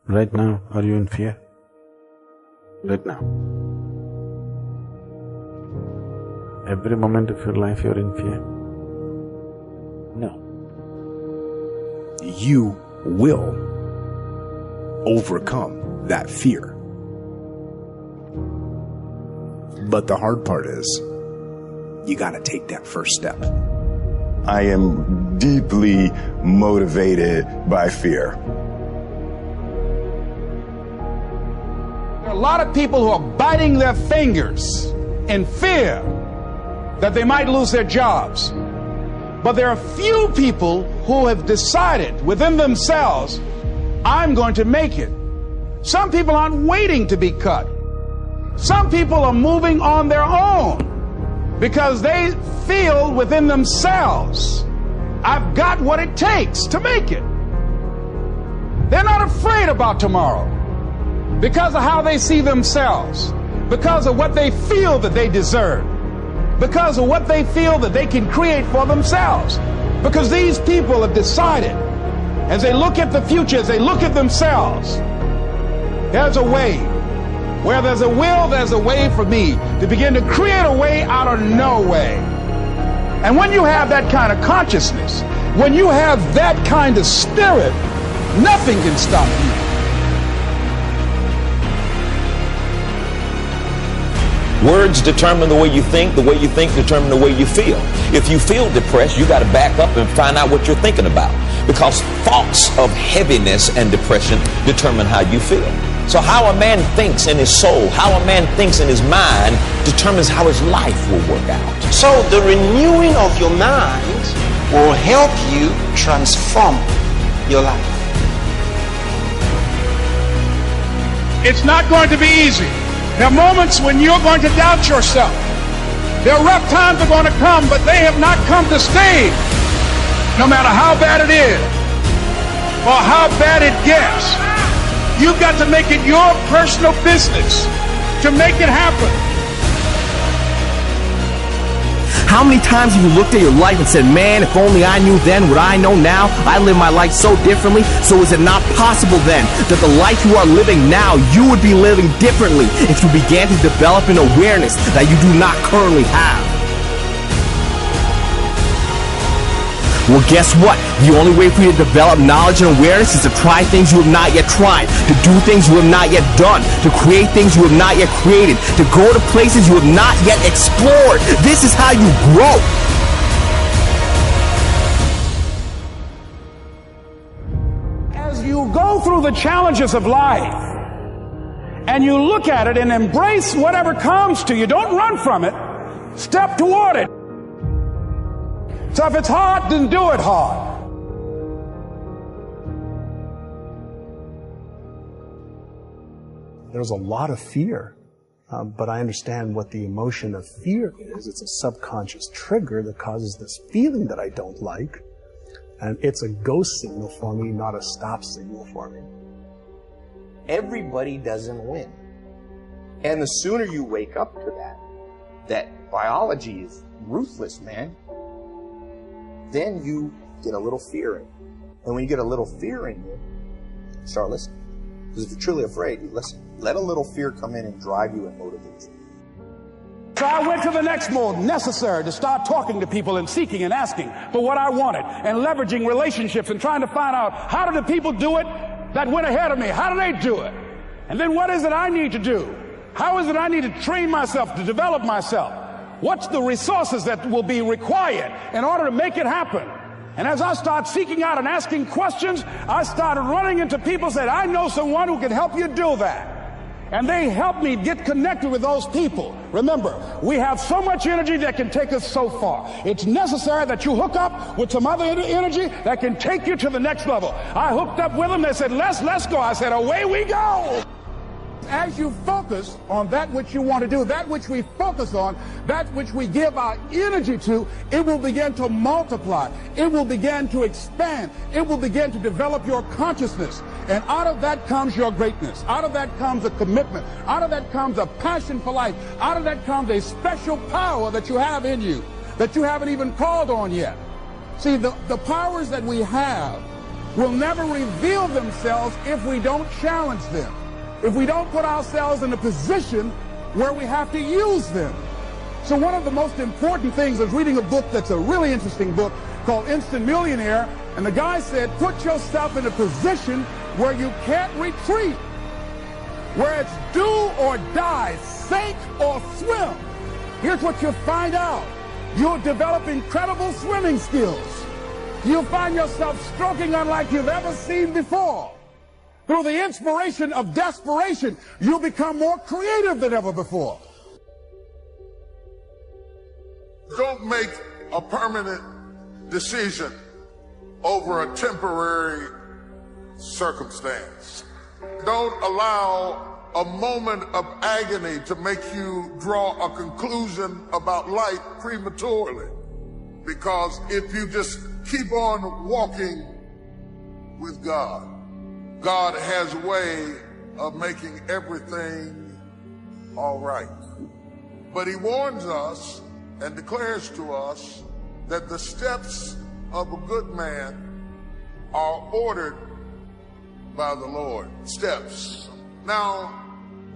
Right now, are you in fear? Right now. Every moment of your life you're in fear? No. You will overcome that fear. But the hard part is, you gotta take that first step. I am deeply motivated by fear. There are a lot of people who are biting their fingers in fear that they might lose their jobs. But there are few people who have decided within themselves, I'm going to make it. Some people aren't waiting to be cut. Some people are moving on their own because they feel within themselves, I've got what it takes to make it. They're not afraid about tomorrow because of how they see themselves, because of what they feel that they deserve, because of what they feel that they can create for themselves. Because these people have decided, as they look at the future, as they look at themselves, there's a way. Where there's a will, there's a way for me to begin to create a way out of no way. And when you have that kind of consciousness, when you have that kind of spirit, nothing can stop you. Words determine the way you think determine the way you feel. If you feel depressed, you got to back up and find out what you're thinking about, because thoughts of heaviness and depression determine how you feel. So how a man thinks in his soul, how a man thinks in his mind determines how his life will work out. So the renewing of your mind will help you transform your life. It's not going to be easy. There are moments when you're going to doubt yourself. There are rough times that are going to come, but they have not come to stay. No matter how bad it is or how bad it gets, you've got to make it your personal business to make it happen. How many times have you looked at your life and said, man, if only I knew then what I know now, I live my life so differently. So is it not possible then that the life you are living now, you would be living differently if you began to develop an awareness that you do not currently have? Well, guess what? The only way for you to develop knowledge and awareness is to try things you have not yet tried, to do things you have not yet done, to create things you have not yet created, to go to places you have not yet explored. This is how you grow. As you go through the challenges of life and you look at it and embrace whatever comes to you, don't run from it, step toward it. So if it's hard, then do it hard. There's a lot of fear, but I understand what the emotion of fear is. It's a subconscious trigger that causes this feeling that I don't like, and it's a go signal for me, not a stop signal for me. Everybody doesn't win. And the sooner you wake up to that biology is ruthless, man, then you get a little fear in you. And when you get a little fear in you, start listening. Because if you're truly afraid, you listen. Let a little fear come in and drive you and motivate you. So I went to the next mode necessary to start talking to people and seeking and asking for what I wanted and leveraging relationships and trying to find out, how do the people do it that went ahead of me? How do they do it? And then what is it I need to do? How is it I need to train myself, to develop myself? What's the resources that will be required in order to make it happen? And as I start seeking out and asking questions, I started running into people who said, I know someone who can help you do that. And they helped me get connected with those people. Remember, we have so much energy that can take us so far. It's necessary that you hook up with some other energy that can take you to the next level. I hooked up with them. They said, let's go. I said, away we go. As you focus on that which you want to do, that which we focus on, that which we give our energy to, it will begin to multiply. It will begin to expand. It will begin to develop your consciousness. And out of that comes your greatness. Out of that comes a commitment. Out of that comes a passion for life. Out of that comes a special power that you have in you that you haven't even called on yet. See, the powers that we have will never reveal themselves if we don't challenge them, if we don't put ourselves in a position where we have to use them. So one of the most important things, I was reading a book that's a really interesting book called Instant Millionaire, and the guy said, put yourself in a position where you can't retreat, where it's do or die, sink or swim. Here's what you'll find out. You'll develop incredible swimming skills. You'll find yourself stroking unlike you've ever seen before. Through the inspiration of desperation, you'll become more creative than ever before. Don't make a permanent decision over a temporary circumstance. Don't allow a moment of agony to make you draw a conclusion about life prematurely. Because if you just keep on walking with God, God has a way of making everything all right. But he warns us and declares to us that the steps of a good man are ordered by the Lord. Steps. Now,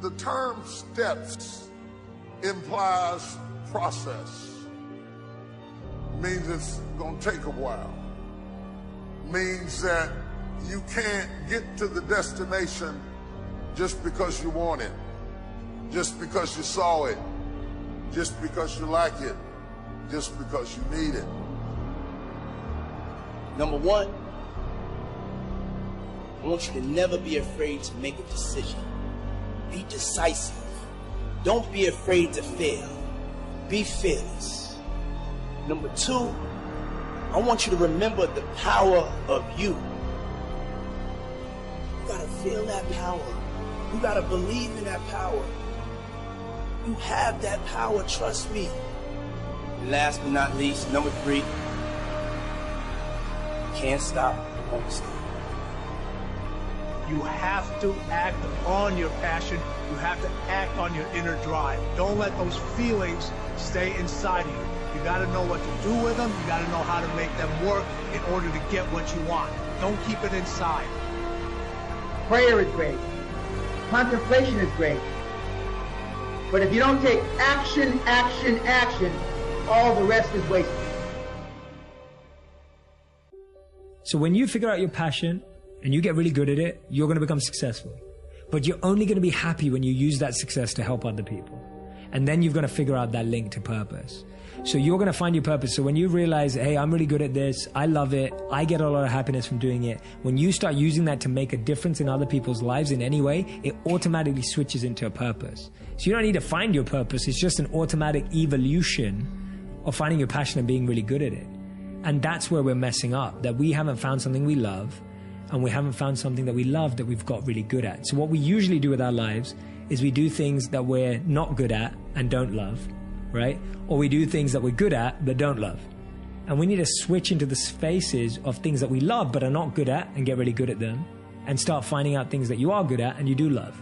the term steps implies process. Means it's going to take a while. Means that you can't get to the destination just because you want it, just because you saw it, just because you like it, just because you need it. Number one, I want you to never be afraid to make a decision. Be decisive. Don't be afraid to fail. Be fearless. Number two, I want you to remember the power of you. You gotta feel that power. You gotta believe in that power. You have that power, trust me. And last but not least, number three, you can't stop, won't stop. You have to act on your passion. You have to act on your inner drive. Don't let those feelings stay inside of you. You got to know what to do with them. You got to know how to make them work in order to get what you want. Don't keep it inside. Prayer is great. Contemplation is great. But if you don't take action, action, action, all the rest is wasted. So when you figure out your passion and you get really good at it, you're going to become successful. But you're only going to be happy when you use that success to help other people. And then you've got to figure out that link to purpose. So you're going to find your purpose. So when you realize, hey, I'm really good at this, I love it, I get a lot of happiness from doing it, when you start using that to make a difference in other people's lives in any way, it automatically switches into a purpose. So you don't need to find your purpose. It's just an automatic evolution of finding your passion and being really good at it. And that's where we're messing up, that we haven't found something we love, and we haven't found something that we love that we've got really good at. So what we usually do with our lives is we do things that we're not good at and don't love, right? Or we do things that we're good at but don't love. And we need to switch into the spaces of things that we love but are not good at and get really good at them, and start finding out things that you are good at and you do love.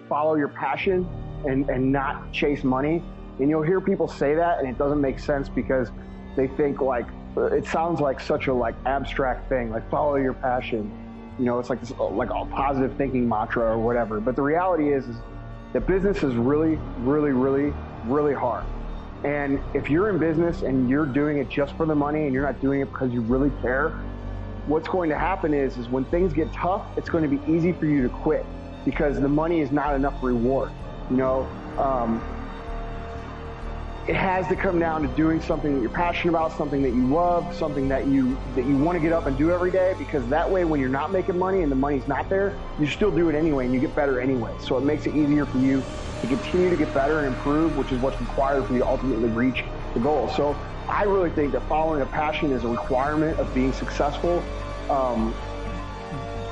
Follow your passion and not chase money. And you'll hear people say that and it doesn't make sense because they think like, it sounds like such a abstract thing, like follow your passion. You know, it's like this like a positive thinking mantra or whatever. But the reality is that business is really, really, really, really hard. And if you're in business and you're doing it just for the money and you're not doing it because you really care, what's going to happen is when things get tough, it's going to be easy for you to quit because the money is not enough reward. You know, it has to come down to doing something that you're passionate about, something that you love, something that you want to get up and do every day, because that way when you're not making money and the money's not there, you still do it anyway and you get better anyway. So it makes it easier for you to continue to get better and improve, which is what's required for you to ultimately reach the goal. So I really think that following a passion is a requirement of being successful,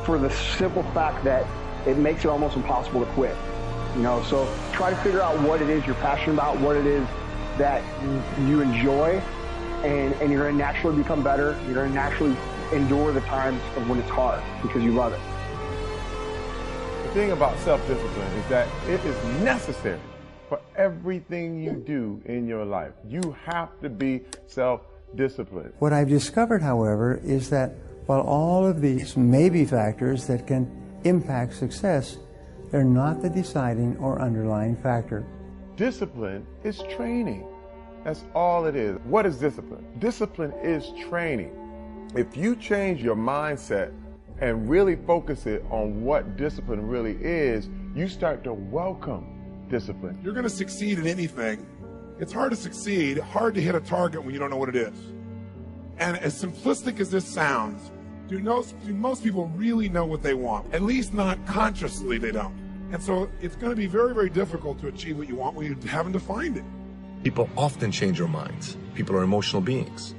for the simple fact that it makes it almost impossible to quit. You know, so try to figure out what it is you're passionate about, what it is that you enjoy, and you're going to naturally become better. You're going to naturally endure the times of when it's hard because you love it. The thing about self-discipline is that it is necessary for everything you do in your life. You have to be self-disciplined. What I've discovered, however, is that While all of these may be factors that can impact success, they're not the deciding or underlying factor. Discipline is training. That's all it is. What is discipline? Discipline is training. If you change your mindset and really focus it on what discipline really is, you start to welcome discipline. You're going to succeed in anything. It's hard to succeed, hard to hit a target when you don't know what it is. And as simplistic as this sounds, do most people really know what they want? At least not consciously, they don't. And so it's going to be very, very difficult to achieve what you want when you haven't defined it. People often change their minds. People are emotional beings.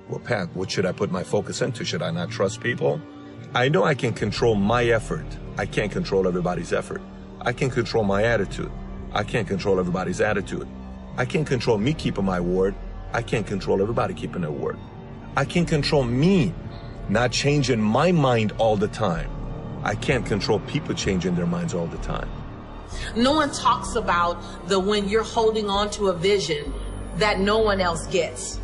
Well, Pat, what should I put my focus into? Should I not trust people? I know I can control my effort. I can't control everybody's effort. I can control my attitude. I can't control everybody's attitude. I can't control me keeping my word. I can't control everybody keeping their word. I can control me not changing my mind all the time. I can't control people changing their minds all the time. No one talks about when you're holding on to a vision that no one else gets.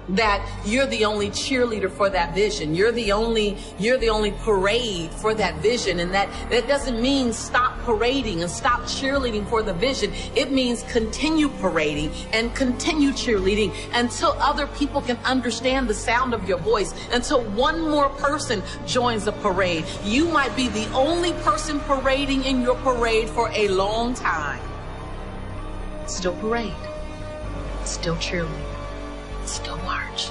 That you're the only cheerleader for that vision. You're the only parade for that vision. And that doesn't mean stop parading and stop cheerleading for the vision. It means continue parading and continue cheerleading until other people can understand the sound of your voice, until one more person joins the parade. You might be the only person parading in your parade for a long time. Still parade. Still cheerlead. Still march.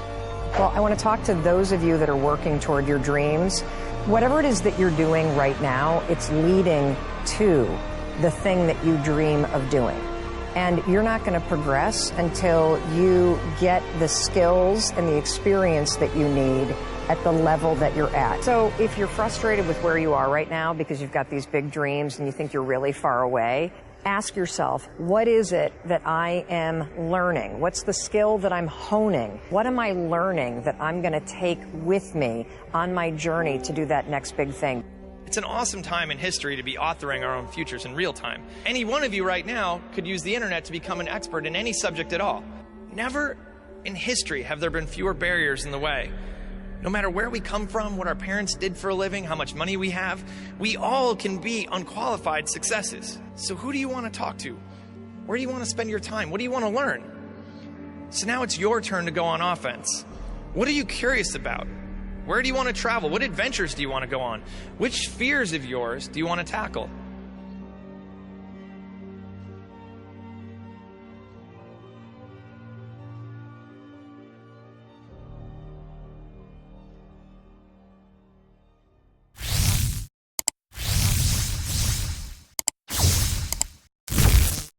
Well, I want to talk to those of you that are working toward your dreams. Whatever it is that you're doing right now, it's leading to the thing that you dream of doing. And you're not going to progress until you get the skills and the experience that you need at the level that you're at. So if you're frustrated with where you are right now because you've got these big dreams and you think you're really far away, ask yourself, what is it that I am learning? What's the skill that I'm honing? What am I learning that I'm going to take with me on my journey to do that next big thing? It's an awesome time in history to be authoring our own futures in real time. Any one of you right now could use the internet to become an expert in any subject at all. Never in history have there been fewer barriers in the way. No matter where we come from, what our parents did for a living, how much money we have, we all can be unqualified successes. So who do you want to talk to? Where do you want to spend your time? What do you want to learn? So now it's your turn to go on offense. What are you curious about? Where do you want to travel? What adventures do you want to go on? Which fears of yours do you want to tackle?